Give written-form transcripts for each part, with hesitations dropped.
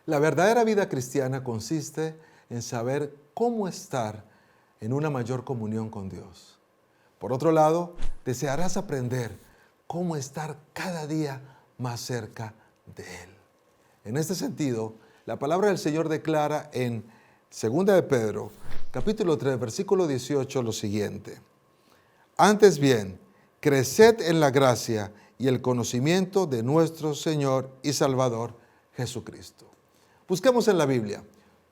La verdadera vida cristiana consiste en saber cómo estar en una mayor comunión con Dios. Por otro lado, desearás aprender cómo estar cada día más cerca de Él. En este sentido, la palabra del Señor declara en 2 de Pedro, capítulo 3, versículo 18, lo siguiente: Antes bien, creced en la gracia y el conocimiento de nuestro Señor y Salvador Jesucristo. Busquemos en la Biblia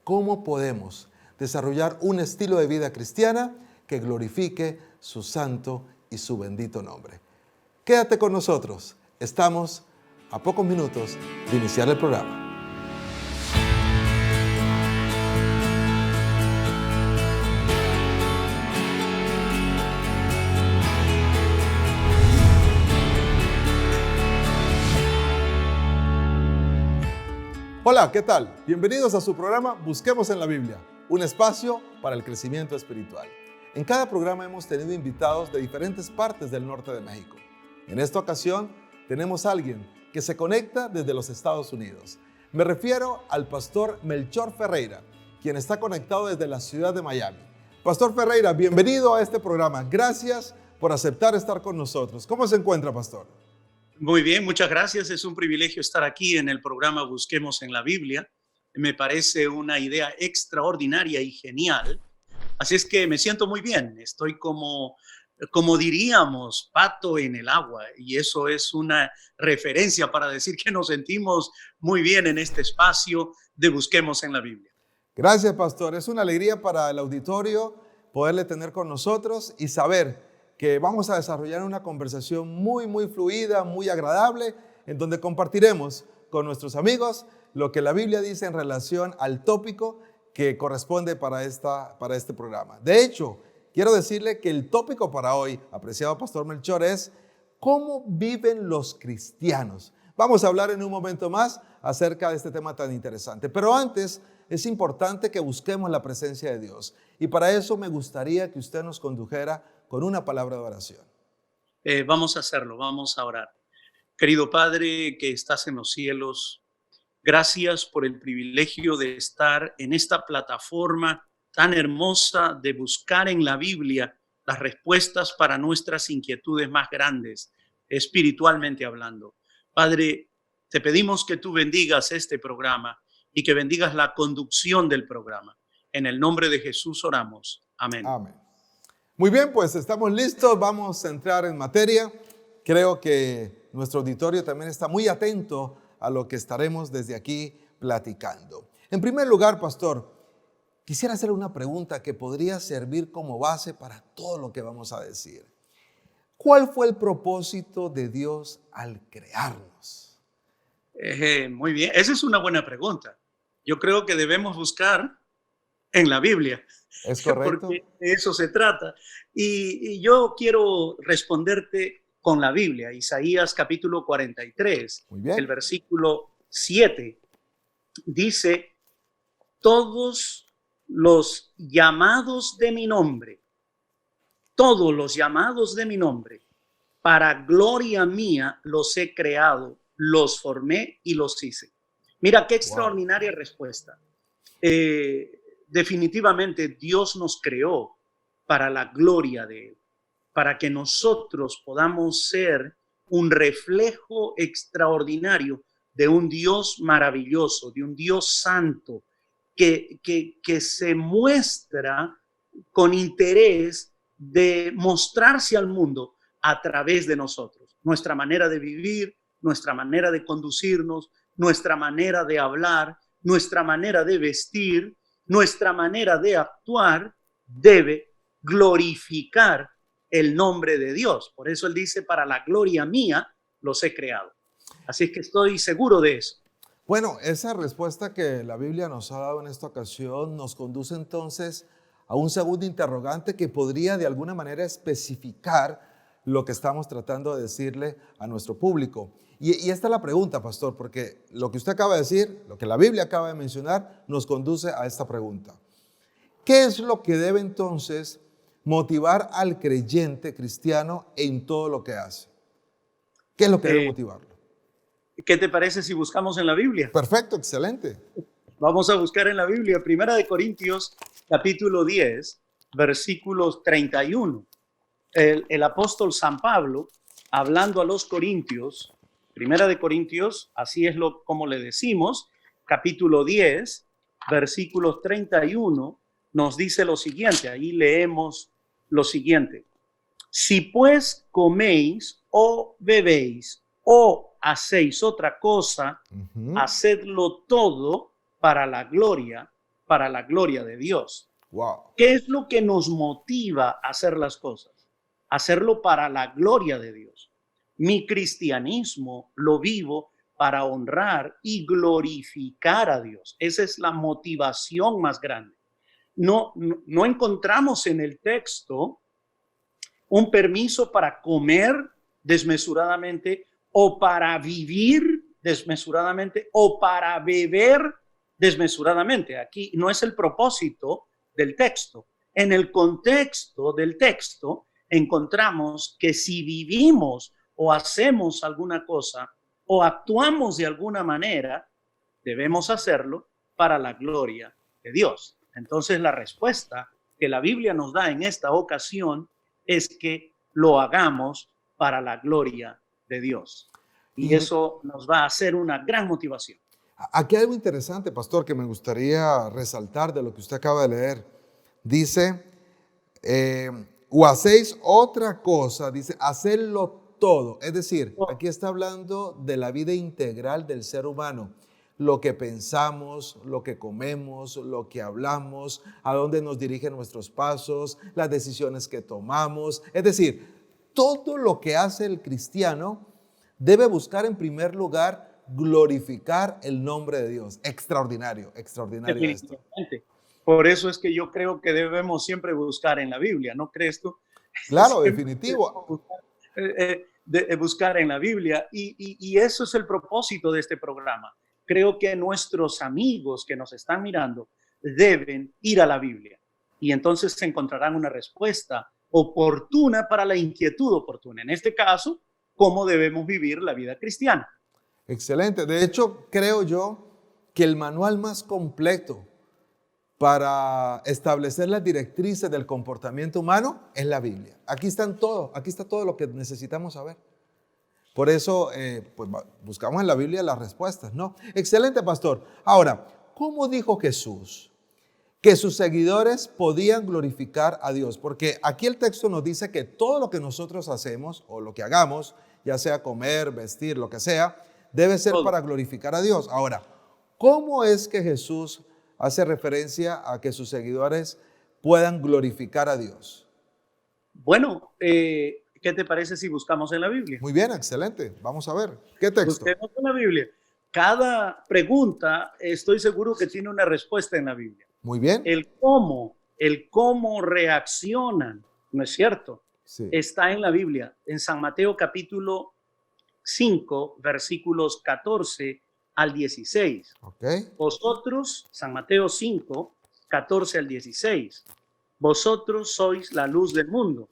cómo podemos desarrollar un estilo de vida cristiana que glorifique su santo y su bendito nombre. Quédate con nosotros. Estamos a pocos minutos de iniciar el programa. Hola, ¿qué tal? Bienvenidos a su programa Busquemos en la Biblia, un espacio para el crecimiento espiritual. En cada programa hemos tenido invitados de diferentes partes del norte de México. En esta ocasión tenemos a alguien que se conecta desde los Estados Unidos. Me refiero al pastor Melchor Ferreira, quien está conectado desde la ciudad de Miami. Pastor Ferreira, bienvenido a este programa. Gracias por aceptar estar con nosotros. ¿Cómo se encuentra, pastor? Muy bien, muchas gracias. Es un privilegio estar aquí en el programa Busquemos en la Biblia. Me parece una idea extraordinaria y genial. Así es que me siento muy bien. Estoy como diríamos, pato en el agua. Y eso es una referencia para decir que nos sentimos muy bien en este espacio de Busquemos en la Biblia. Gracias, pastor. Es una alegría para el auditorio poderle tener con nosotros y saber que vamos a desarrollar una conversación muy fluida, muy agradable, en donde compartiremos con nuestros amigos lo que la Biblia dice en relación al tópico que corresponde para este programa. De hecho, quiero decirle que el tópico para hoy, apreciado pastor Melchor, es ¿cómo viven los cristianos? Vamos a hablar en un momento más acerca de este tema tan interesante. Pero antes, es importante que busquemos la presencia de Dios. Y para eso me gustaría que usted nos condujera con una palabra de oración. Vamos a hacerlo, vamos a orar. Querido Padre que estás en los cielos, gracias por el privilegio de estar en esta plataforma tan hermosa de buscar en la Biblia las respuestas para nuestras inquietudes más grandes, espiritualmente hablando. Padre, te pedimos que tú bendigas este programa y que bendigas la conducción del programa. En el nombre de Jesús oramos. Amén. Amén. Muy bien, pues estamos listos, vamos a entrar en materia. Creo que nuestro auditorio también está muy atento a lo que estaremos desde aquí platicando. En primer lugar, pastor, quisiera hacerle una pregunta que podría servir como base para todo lo que vamos a decir. ¿Cuál fue el propósito de Dios al crearnos? Muy bien, esa es una buena pregunta. Yo creo que debemos buscar en la Biblia, ¿Es correcto? porque de eso se trata. Y yo quiero responderte con la Biblia, Isaías capítulo 43, Muy el bien. versículo 7, dice, todos los llamados de mi nombre, todos los llamados de mi nombre, para gloria mía los he creado, los formé y los hice. Mira qué Wow. extraordinaria respuesta. Definitivamente Dios nos creó para la gloria de Él, para que nosotros podamos ser un reflejo extraordinario de un Dios maravilloso, de un Dios santo, que se muestra con interés de mostrarse al mundo a través de nosotros. Nuestra manera de vivir, nuestra manera de conducirnos, nuestra manera de hablar, nuestra manera de vestir, nuestra manera de actuar debe glorificar el nombre de Dios. Por eso él dice, para la gloria mía los he creado. Así es que estoy seguro de eso. Bueno, esa respuesta que la Biblia nos ha dado en esta ocasión nos conduce entonces a un segundo interrogante que podría de alguna manera especificar lo que estamos tratando de decirle a nuestro público. Y esta es la pregunta, pastor, porque lo que usted acaba de decir, lo que la Biblia acaba de mencionar, nos conduce a esta pregunta. ¿Qué es lo que debe entonces motivar al creyente cristiano en todo lo que hace? ¿Qué es lo que debe Eh, motivarlo? ¿Qué te parece si buscamos en la Biblia? Perfecto, excelente. Vamos a buscar en la Biblia, Primera de Corintios, capítulo 10, versículos 31. El apóstol San Pablo, hablando a los corintios, Primera de Corintios, así es como le decimos, capítulo 10, versículos 31, nos dice lo siguiente, ahí leemos lo siguiente. Si pues coméis o bebéis o hacéis otra cosa, hacedlo todo para la gloria de Dios. Wow. ¿Qué es lo que nos motiva a hacer las cosas? Hacerlo para la gloria de Dios. Mi cristianismo lo vivo para honrar y glorificar a Dios. Esa es la motivación más grande. No encontramos en el texto un permiso para comer desmesuradamente o para vivir desmesuradamente o para beber desmesuradamente. Aquí no es el propósito del texto. En el contexto del texto encontramos que si vivimos o hacemos alguna cosa o actuamos de alguna manera, debemos hacerlo para la gloria de Dios. Entonces la respuesta que la Biblia nos da en esta ocasión es que lo hagamos para la gloria de Dios. Y eso nos va a hacer una gran motivación. Aquí hay algo interesante, pastor, que me gustaría resaltar de lo que usted acaba de leer. Dice, o hacéis otra cosa, dice, hacerlo todo. Es decir, aquí está hablando de la vida integral del ser humano. Lo que pensamos, lo que comemos, lo que hablamos, a dónde nos dirigen nuestros pasos, las decisiones que tomamos. Es decir, todo lo que hace el cristiano debe buscar en primer lugar glorificar el nombre de Dios. Extraordinario, extraordinario esto. Por eso es que yo creo que debemos siempre buscar en la Biblia, ¿no crees tú? Claro, definitivo. Buscar en la Biblia y eso es el propósito de este programa. Creo que nuestros amigos que nos están mirando deben ir a la Biblia y entonces se encontrarán una respuesta oportuna para la inquietud oportuna. En este caso, cómo debemos vivir la vida cristiana. Excelente. De hecho, creo yo que el manual más completo para establecer las directrices del comportamiento humano es la Biblia. Aquí está todo lo que necesitamos saber. Por eso, pues, buscamos en la Biblia las respuestas, ¿no? Excelente, pastor. Ahora, ¿cómo dijo Jesús que sus seguidores podían glorificar a Dios? Porque aquí el texto nos dice que todo lo que nosotros hacemos o lo que hagamos, ya sea comer, vestir, lo que sea, debe ser para glorificar a Dios. Ahora, ¿cómo es que Jesús hace referencia a que sus seguidores puedan glorificar a Dios? Bueno, ¿qué te parece si buscamos en la Biblia? Muy bien, excelente. Vamos a ver. ¿Qué texto? Busquemos en la Biblia. Cada pregunta estoy seguro que tiene una respuesta en la Biblia. Muy bien. El cómo reaccionan, ¿no es cierto? Sí. Está en la Biblia, en San Mateo capítulo 5, versículos 14 al 16. Okay. Vosotros, San Mateo 5, 14 al 16, vosotros sois la luz del mundo.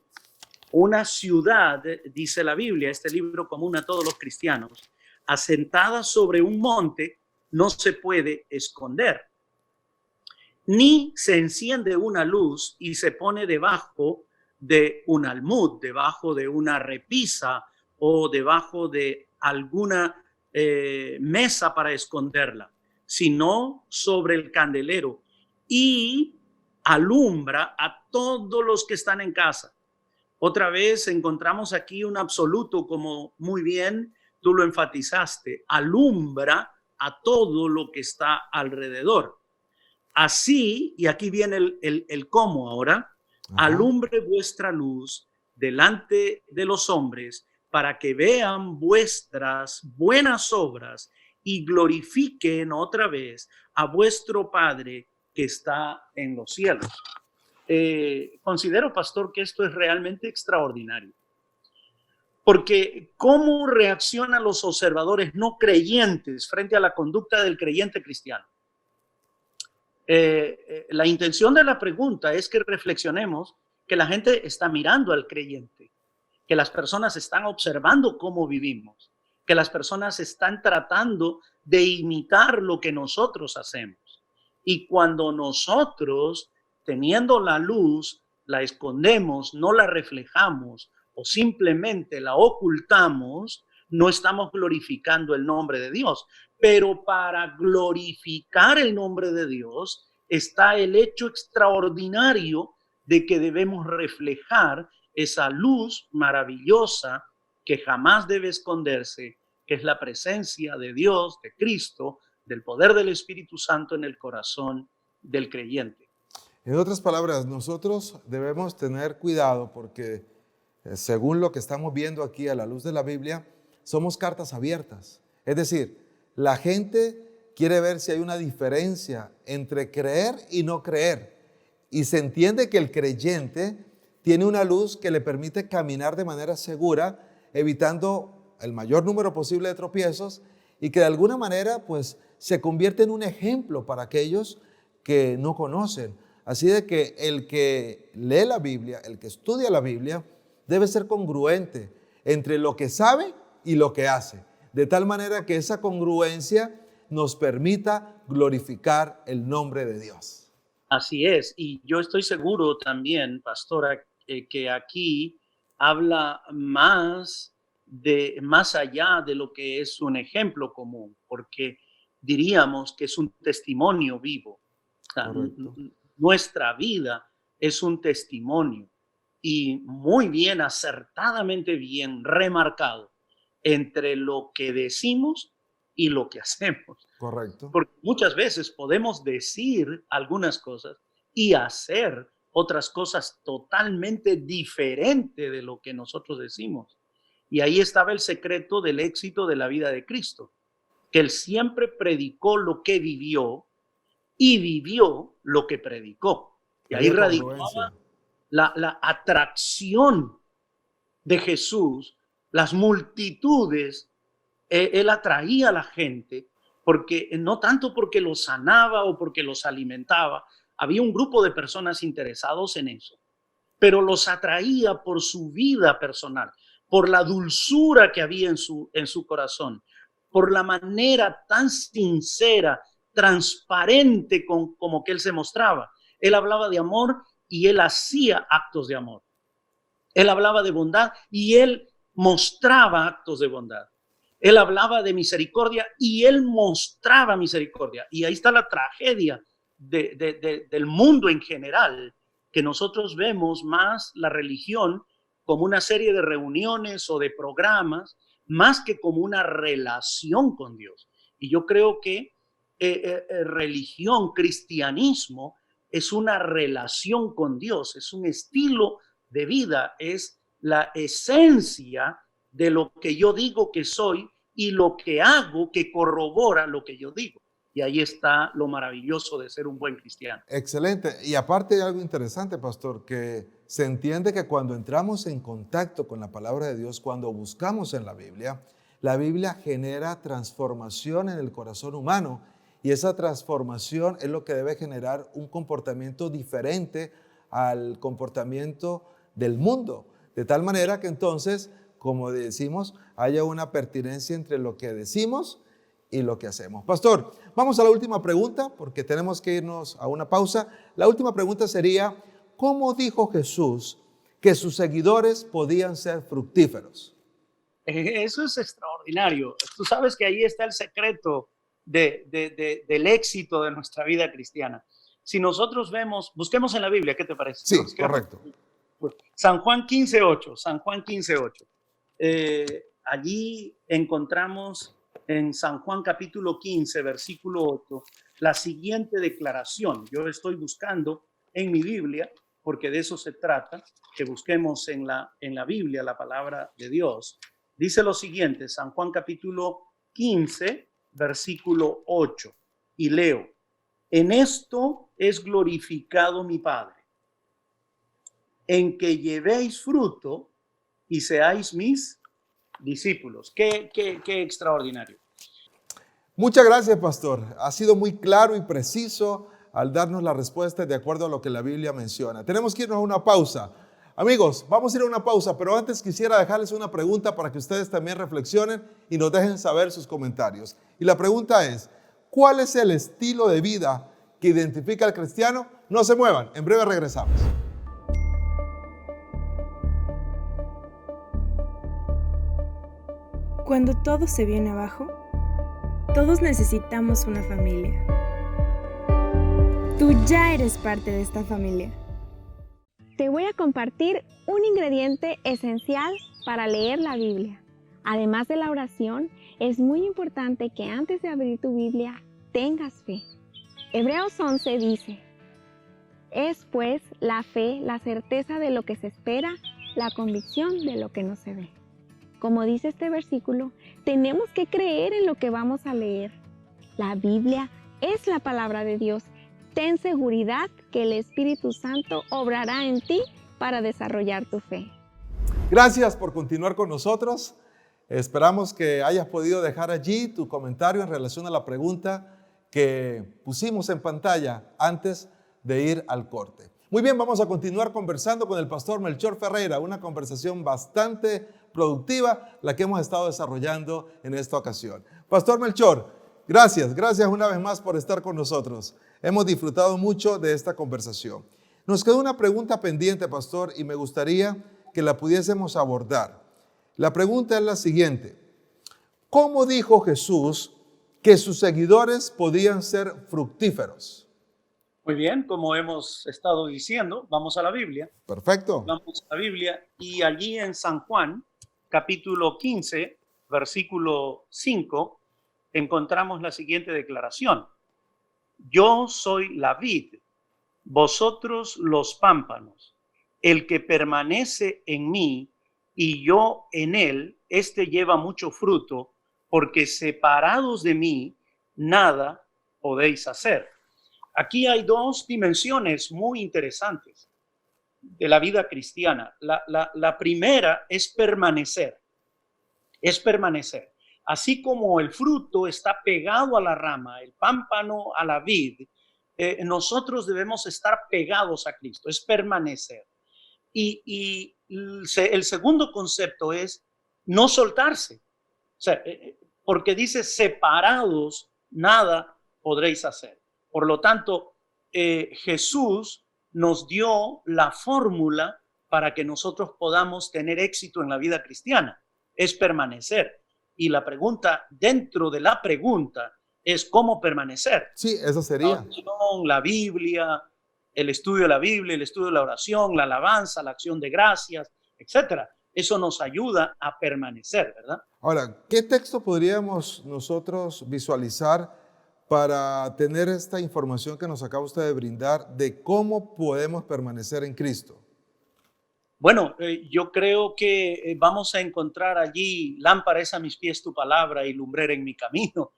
Una ciudad, dice la Biblia, este libro común a todos los cristianos, asentada sobre un monte, no se puede esconder. Ni se enciende una luz y se pone debajo de un almud, debajo de una repisa o debajo de alguna mesa para esconderla, sino sobre el candelero y alumbra a todos los que están en casa. Otra vez encontramos aquí un absoluto, como muy bien tú lo enfatizaste, alumbra a todo lo que está alrededor. Así, y aquí viene el cómo ahora, alumbre vuestra luz delante de los hombres para que vean vuestras buenas obras y glorifiquen otra vez a vuestro Padre que está en los cielos. Considero, pastor, que esto es realmente extraordinario. Porque ¿cómo reaccionan los observadores no creyentes frente a la conducta del creyente cristiano? La intención de la pregunta es que reflexionemos que la gente está mirando al creyente, que las personas están observando cómo vivimos. que las personas están tratando de imitar lo que nosotros hacemos. Y cuando nosotros, teniendo la luz, la escondemos, no la reflejamos o simplemente la ocultamos, no estamos glorificando el nombre de Dios. Pero para glorificar el nombre de Dios está el hecho extraordinario de que debemos reflejar esa luz maravillosa que jamás debe esconderse, que es la presencia de Dios, de Cristo, del poder del Espíritu Santo en el corazón del creyente. En otras palabras, nosotros debemos tener cuidado porque según lo que estamos viendo aquí a la luz de la Biblia, somos cartas abiertas. Es decir, la gente quiere ver si hay una diferencia entre creer y no creer. Y se entiende que el creyente tiene una luz que le permite caminar de manera segura, evitando el mayor número posible de tropiezos y que de alguna manera pues se convierte en un ejemplo para aquellos que no conocen. Así de que el que lee la Biblia, el que estudia la Biblia, debe ser congruente entre lo que sabe y lo que hace, de tal manera que esa congruencia nos permita glorificar el nombre de Dios. Así es, y yo estoy seguro también, pastora, que aquí habla más allá de lo que es un ejemplo común, porque diríamos que es un testimonio vivo. O sea, nuestra vida es un testimonio y muy bien, acertadamente bien remarcado entre lo que decimos y lo que hacemos. Correcto. Porque muchas veces podemos decir algunas cosas y hacer otras cosas totalmente diferentes de lo que nosotros decimos. Y ahí estaba el secreto del éxito de la vida de Cristo, que él siempre predicó lo que vivió y vivió lo que predicó. Y ahí radicaba la atracción de Jesús, las multitudes. Él atraía a la gente porque no tanto porque los sanaba o porque los alimentaba, había un grupo de personas interesados en eso, pero los atraía por su vida personal, por la dulzura que había en su corazón, por la manera tan sincera, transparente como que él se mostraba. Él hablaba de amor y él hacía actos de amor. Él hablaba de bondad y él mostraba actos de bondad. Él hablaba de misericordia y él mostraba misericordia. Y ahí está la tragedia del mundo en general, que nosotros vemos más la religión como una serie de reuniones o de programas, más que como una relación con Dios. Y yo creo que religión, cristianismo, es una relación con Dios, es un estilo de vida, es la esencia de lo que yo digo que soy y lo que hago que corrobora lo que yo digo. Y ahí está lo maravilloso de ser un buen cristiano. Excelente. Y aparte hay algo interesante, pastor, que se entiende que cuando entramos en contacto con la palabra de Dios, cuando buscamos en la Biblia genera transformación en el corazón humano y esa transformación es lo que debe generar un comportamiento diferente al comportamiento del mundo. De tal manera que entonces, como decimos, haya una pertinencia entre lo que decimos y lo que hacemos. Pastor, vamos a la última pregunta porque tenemos que irnos a una pausa. La última pregunta sería, ¿cómo dijo Jesús que sus seguidores podían ser fructíferos? Eso es extraordinario. Tú sabes que ahí está el secreto del éxito de nuestra vida cristiana. Si nosotros vemos, busquemos en la Biblia, ¿qué te parece? Sí, correcto. San Juan 15:8, San Juan 15:8. Allí encontramos en San Juan capítulo 15, versículo 8, la siguiente declaración. Yo estoy buscando en mi Biblia, porque de eso se trata, que busquemos en la Biblia la palabra de Dios. Dice lo siguiente, San Juan capítulo 15, versículo 8, y leo: en esto es glorificado mi Padre, en que llevéis fruto y seáis mis discípulos. Qué extraordinario. Muchas gracias, pastor. Ha sido muy claro y preciso al darnos la respuesta de acuerdo a lo que la Biblia menciona. Tenemos que irnos a una pausa. Amigos, vamos a ir a una pausa, pero antes quisiera dejarles una pregunta para que ustedes también reflexionen y nos dejen saber sus comentarios. Y la pregunta es, ¿cuál es el estilo de vida que identifica al cristiano? No se muevan, en breve regresamos. Cuando todo se viene abajo, todos necesitamos una familia. Tú ya eres parte de esta familia. Te voy a compartir un ingrediente esencial para leer la Biblia. Además de la oración, es muy importante que antes de abrir tu Biblia tengas fe. Hebreos 11 dice, es pues la fe, la certeza de lo que se espera, la convicción de lo que no se ve. Como dice este versículo, tenemos que creer en lo que vamos a leer. La Biblia es la palabra de Dios. Ten seguridad que el Espíritu Santo obrará en ti para desarrollar tu fe. Gracias por continuar con nosotros. Esperamos que hayas podido dejar allí tu comentario en relación a la pregunta que pusimos en pantalla antes de ir al corte. Muy bien, vamos a continuar conversando con el pastor Melchor Ferreira, una conversación bastante productiva, la que hemos estado desarrollando en esta ocasión. Pastor Melchor, gracias una vez más por estar con nosotros. Hemos disfrutado mucho de esta conversación. Nos quedó una pregunta pendiente, pastor, y me gustaría que la pudiésemos abordar. La pregunta es la siguiente. ¿Cómo dijo Jesús que sus seguidores podían ser fructíferos? Muy bien, como hemos estado diciendo, vamos a la Biblia. Perfecto. Vamos a la Biblia y allí en San Juan, capítulo 15, versículo 5, encontramos la siguiente declaración. Yo soy la vid, vosotros los pámpanos. El que permanece en mí y yo en él, este lleva mucho fruto, porque separados de mí, nada podéis hacer. Aquí hay dos dimensiones muy interesantes de la vida cristiana. La primera es permanecer. Es permanecer. Así como el fruto está pegado a la rama, el pámpano a la vid, nosotros debemos estar pegados a Cristo, es permanecer. Y el segundo concepto es no soltarse. O sea, porque dice separados, nada podréis hacer. Por lo tanto, Jesús nos dio la fórmula para que nosotros podamos tener éxito en la vida cristiana, es permanecer. Y la pregunta, dentro de la pregunta, es cómo permanecer. Sí, eso sería. La oración, la Biblia, el estudio de la Biblia, el estudio de la oración, la alabanza, la acción de gracias, etcétera. Eso nos ayuda a permanecer, ¿verdad? Ahora, ¿qué texto podríamos nosotros visualizar para tener esta información que nos acaba usted de brindar de cómo podemos permanecer en Cristo? Bueno, yo creo que vamos a encontrar allí, lámpara es a mis pies tu palabra y lumbrera en mi camino.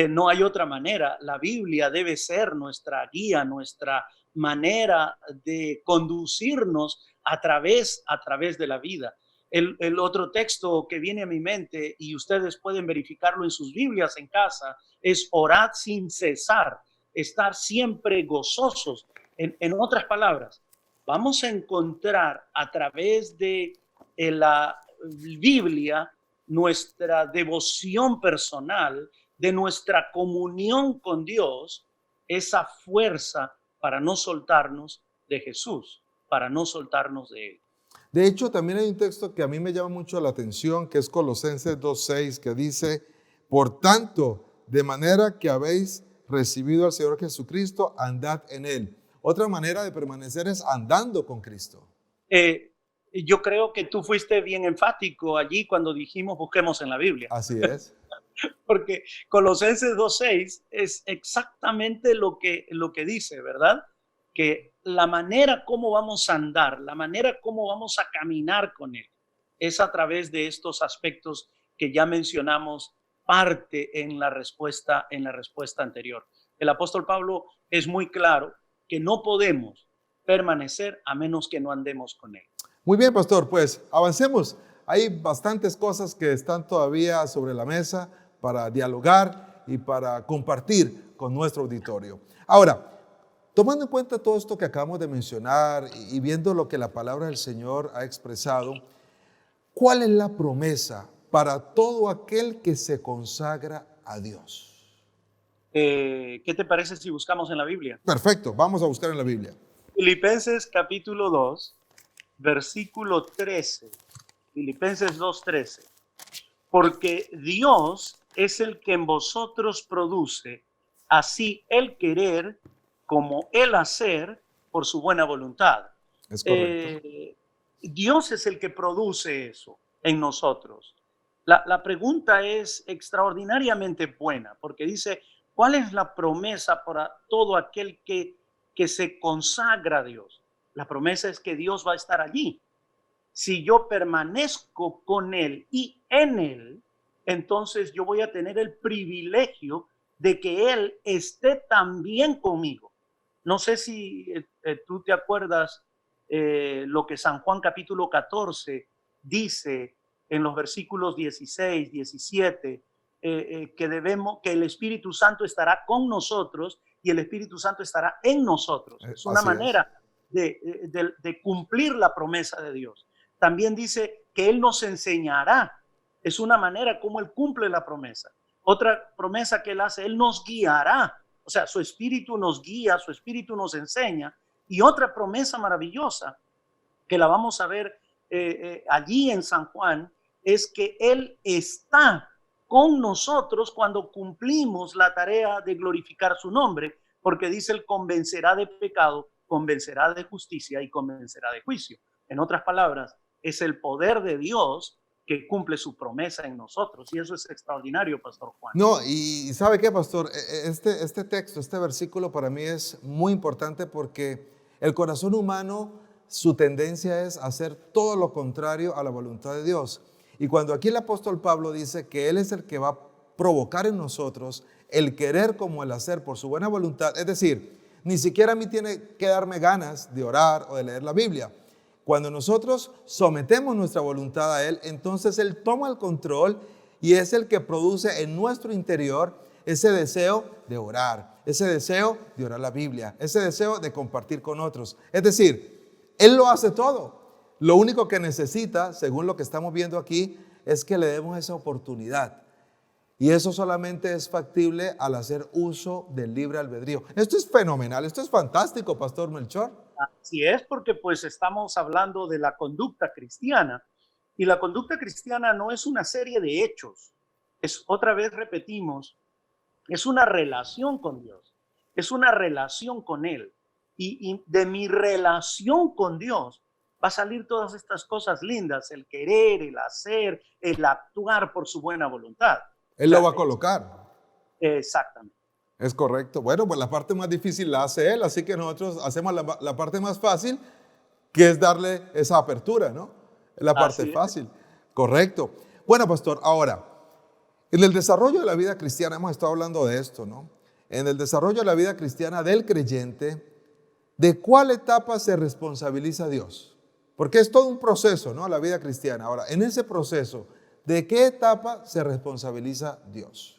No hay otra manera. La Biblia debe ser nuestra guía, nuestra manera de conducirnos a través de la vida. El otro texto que viene a mi mente, y ustedes pueden verificarlo en sus Biblias en casa, es orad sin cesar, estar siempre gozosos. En otras palabras, vamos a encontrar a través de la Biblia nuestra devoción personal, de nuestra comunión con Dios, esa fuerza para no soltarnos de Jesús, para no soltarnos de Él. De hecho, también hay un texto que a mí me llama mucho la atención, que es Colosenses 2:6, que dice, por tanto, de manera que habéis recibido al Señor Jesucristo, andad en Él. Otra manera de permanecer es andando con Cristo. Yo creo que tú fuiste bien enfático allí cuando dijimos busquemos en la Biblia. Así es. Porque Colosenses 2:6 es exactamente lo que dice, ¿verdad? Que la manera como vamos a andar, la manera como vamos a caminar con Él, es a través de estos aspectos que ya mencionamos, parte en la respuesta anterior. El apóstol Pablo es muy claro que no podemos permanecer a menos que no andemos con Él. Muy bien, pastor, pues avancemos. Hay bastantes cosas que están todavía sobre la mesa para dialogar y para compartir con nuestro auditorio. Ahora, Tomando en cuenta todo esto que acabamos de mencionar y viendo lo que la palabra del Señor ha expresado, ¿cuál es la promesa para todo aquel que se consagra a Dios? ¿Qué te parece si buscamos en la Biblia? Perfecto, vamos a buscar en la Biblia. Filipenses capítulo 2, versículo 13. Filipenses 2:13. Porque Dios es el que en vosotros produce así el querer como el hacer por su buena voluntad. Es correcto. Dios es el que produce eso en nosotros. La pregunta es extraordinariamente buena porque dice, ¿cuál es la promesa para todo aquel que se consagra a Dios? La promesa es que Dios va a estar allí. Si yo permanezco con Él y en Él, entonces yo voy a tener el privilegio de que Él esté también conmigo. No sé si tú te acuerdas lo que San Juan capítulo 14 dice en los versículos 16, 17, que el Espíritu Santo estará con nosotros y el Espíritu Santo estará en nosotros. Es una Así es. manera de cumplir la promesa de Dios. También dice que Él nos enseñará. Es una manera como Él cumple la promesa. Otra promesa que Él hace, Él nos guiará. O sea, su Espíritu nos guía, su Espíritu nos enseña. Y otra promesa maravillosa que la vamos a ver allí en San Juan es que Él está con nosotros cuando cumplimos la tarea de glorificar su nombre, porque dice, Él convencerá de pecado, convencerá de justicia y convencerá de juicio. En otras palabras, es el poder de Dios que cumple su promesa en nosotros. Y eso es extraordinario, Pastor Juan. No, y ¿sabe qué, pastor? Este texto, este versículo para mí es muy importante porque el corazón humano, su tendencia es hacer todo lo contrario a la voluntad de Dios. Y cuando aquí el apóstol Pablo dice que Él es el que va a provocar en nosotros el querer como el hacer por su buena voluntad, es decir, ni siquiera a mí tiene que darme ganas de orar o de leer la Biblia. Cuando nosotros sometemos nuestra voluntad a Él, entonces Él toma el control y es el que produce en nuestro interior ese deseo de orar, ese deseo de orar la Biblia, ese deseo de compartir con otros. Es decir, Él lo hace todo. Lo único que necesita, según lo que estamos viendo aquí, es que le demos esa oportunidad. Y eso solamente es factible al hacer uso del libre albedrío. Esto es fenomenal, esto es fantástico, Pastor Melchor. Así es, porque pues estamos hablando de la conducta cristiana. Y la conducta cristiana no es una serie de hechos. Es, otra vez repetimos, es una relación con Dios. Es una relación con Él. Y de mi relación con Dios va a salir todas estas cosas lindas, el querer, el hacer, el actuar por su buena voluntad. Él lo va a colocar. Exactamente. Es correcto. Bueno, pues la parte más difícil la hace Él, así que nosotros hacemos la parte más fácil, que es darle esa apertura, ¿no? Es la parte fácil. Correcto. Bueno, pastor, ahora, en el desarrollo de la vida cristiana, hemos estado hablando de esto, ¿no? En el desarrollo de la vida cristiana del creyente, ¿de cuál etapa se responsabiliza Dios? Porque es todo un proceso, ¿no? La vida cristiana. Ahora, en ese proceso, ¿de qué etapa se responsabiliza Dios?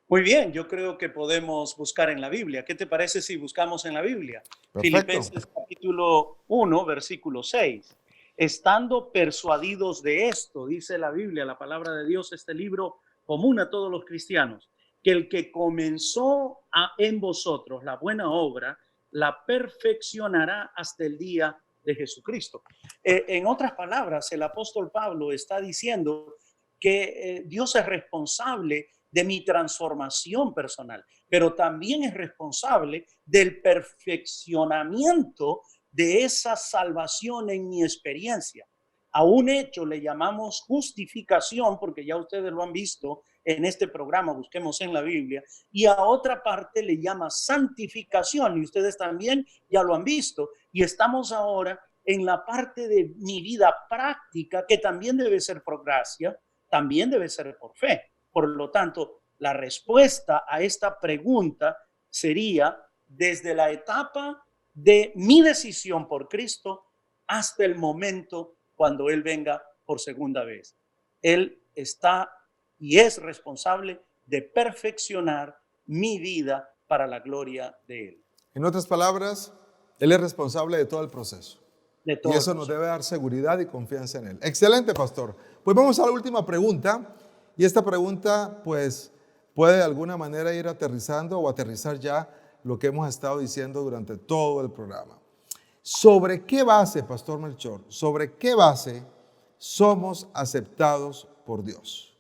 Muy bien, yo creo que podemos buscar en la Biblia. ¿Qué te parece si buscamos en la Biblia? Perfecto. Filipenses capítulo 1, versículo 6. Estando persuadidos de esto, dice la Biblia, la palabra de Dios, este libro común a todos los cristianos, que el que comenzó en vosotros la buena obra, la perfeccionará hasta el día de Jesucristo. En otras palabras, el apóstol Pablo está diciendo que Dios es responsable de mi transformación personal, pero también es responsable del perfeccionamiento de esa salvación en mi experiencia. A un hecho le llamamos justificación, porque ya ustedes lo han visto en este programa, busquemos en la Biblia, y a otra parte le llama santificación, y ustedes también ya lo han visto, y estamos ahora en la parte de mi vida práctica, que también debe ser por gracia, también debe ser por fe. Por lo tanto, la respuesta a esta pregunta sería desde la etapa de mi decisión por Cristo hasta el momento cuando Él venga por segunda vez. Él está y es responsable de perfeccionar mi vida para la gloria de Él. En otras palabras, Él es responsable de todo el proceso. De Y todo. eso nos debe dar seguridad y confianza en Él. Excelente, pastor. Pues vamos a la última pregunta. Y esta pregunta, pues, puede de alguna manera ir aterrizando o aterrizar ya lo que hemos estado diciendo durante todo el programa. ¿Sobre qué base, Pastor Melchor, sobre qué base somos aceptados por Dios?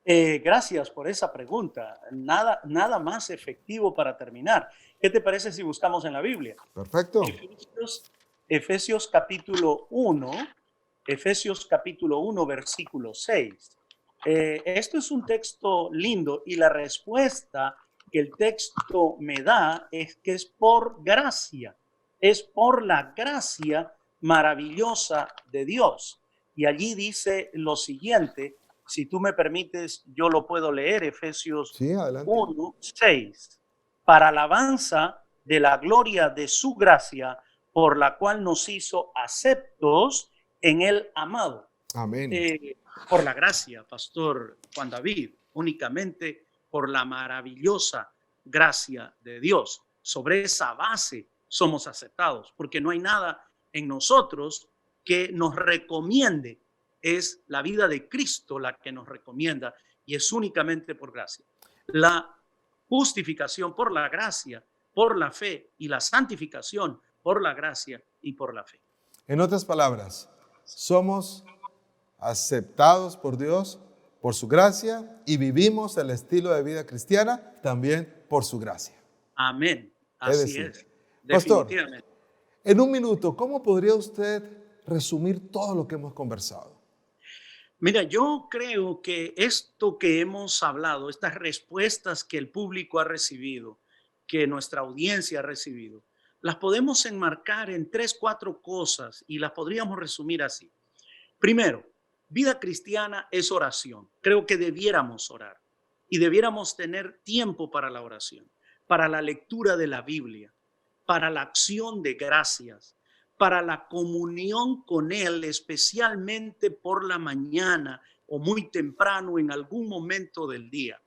Gracias por esa pregunta. Nada más efectivo para terminar. ¿Qué te parece si buscamos en la Biblia? Perfecto. Efesios capítulo 1, versículo 6. Esto es un texto lindo y la respuesta que el texto me da es que es por gracia, es por la gracia maravillosa de Dios. Y allí dice lo siguiente, si tú me permites, yo lo puedo leer, Efesios Sí, adelante. 1, 6, para alabanza de la gloria de su gracia, por la cual nos hizo aceptos en el amado. Amén. Por la gracia, Pastor Juan David, únicamente por la maravillosa gracia de Dios. Sobre esa base somos aceptados, porque no hay nada en nosotros que nos recomiende. Es la vida de Cristo la que nos recomienda y es únicamente por gracia. La justificación por la gracia, por la fe, y la santificación por la gracia y por la fe. En otras palabras, somos aceptados por Dios por su gracia y vivimos el estilo de vida cristiana también por su gracia. Amén. Es Así decir, es. Pastor, Definitivamente. en un minuto, ¿cómo podría usted resumir todo lo que hemos conversado? Mira, yo creo que esto que hemos hablado, estas respuestas que el público ha recibido, que nuestra audiencia ha recibido, las podemos enmarcar en 3, 4 cosas y las podríamos resumir así. Primero, vida cristiana es oración. Creo que debiéramos orar y debiéramos tener tiempo para la oración, para la lectura de la Biblia, para la acción de gracias, para la comunión con Él, especialmente por la mañana o muy temprano en algún momento del día,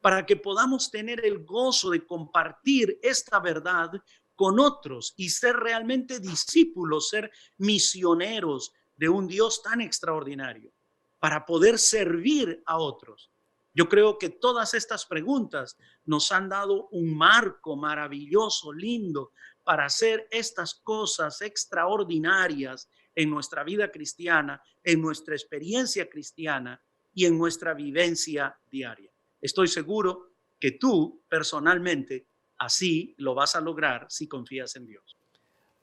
para que podamos tener el gozo de compartir esta verdad con otros y ser realmente discípulos, ser misioneros de un Dios tan extraordinario, para poder servir a otros. Yo creo que todas estas preguntas nos han dado un marco maravilloso, lindo, para hacer estas cosas extraordinarias en nuestra vida cristiana, en nuestra experiencia cristiana y en nuestra vivencia diaria. Estoy seguro que tú personalmente así lo vas a lograr si confías en Dios.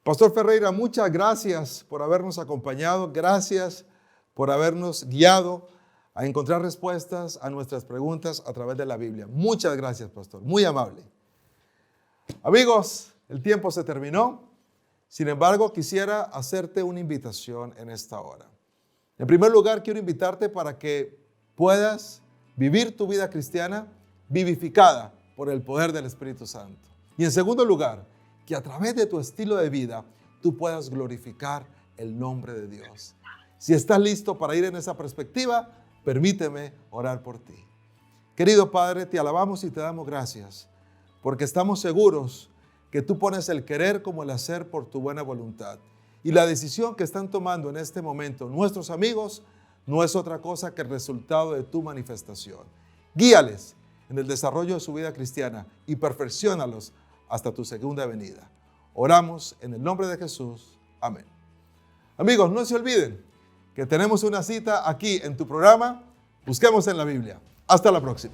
Pastor Ferreira, muchas gracias por habernos acompañado, gracias por habernos guiado a encontrar respuestas a nuestras preguntas a través de la Biblia. Muchas gracias, Pastor, muy amable. Amigos, el tiempo se terminó. Sin embargo, quisiera hacerte una invitación en esta hora. En primer lugar, quiero invitarte para que puedas vivir tu vida cristiana vivificada por el poder del Espíritu Santo. Y en segundo lugar, que a través de tu estilo de vida tú puedas glorificar el nombre de Dios. Si estás listo para ir en esa perspectiva, permíteme orar por ti. Querido Padre, te alabamos y te damos gracias, porque estamos seguros que tú pones el querer como el hacer por tu buena voluntad. Y la decisión que están tomando en este momento nuestros amigos no es otra cosa que el resultado de tu manifestación. Guíales en el desarrollo de su vida cristiana y perfecciónalos hasta tu segunda venida. Oramos en el nombre de Jesús. Amén. Amigos, no se olviden que tenemos una cita aquí en tu programa Busquemos en la Biblia. Hasta la próxima.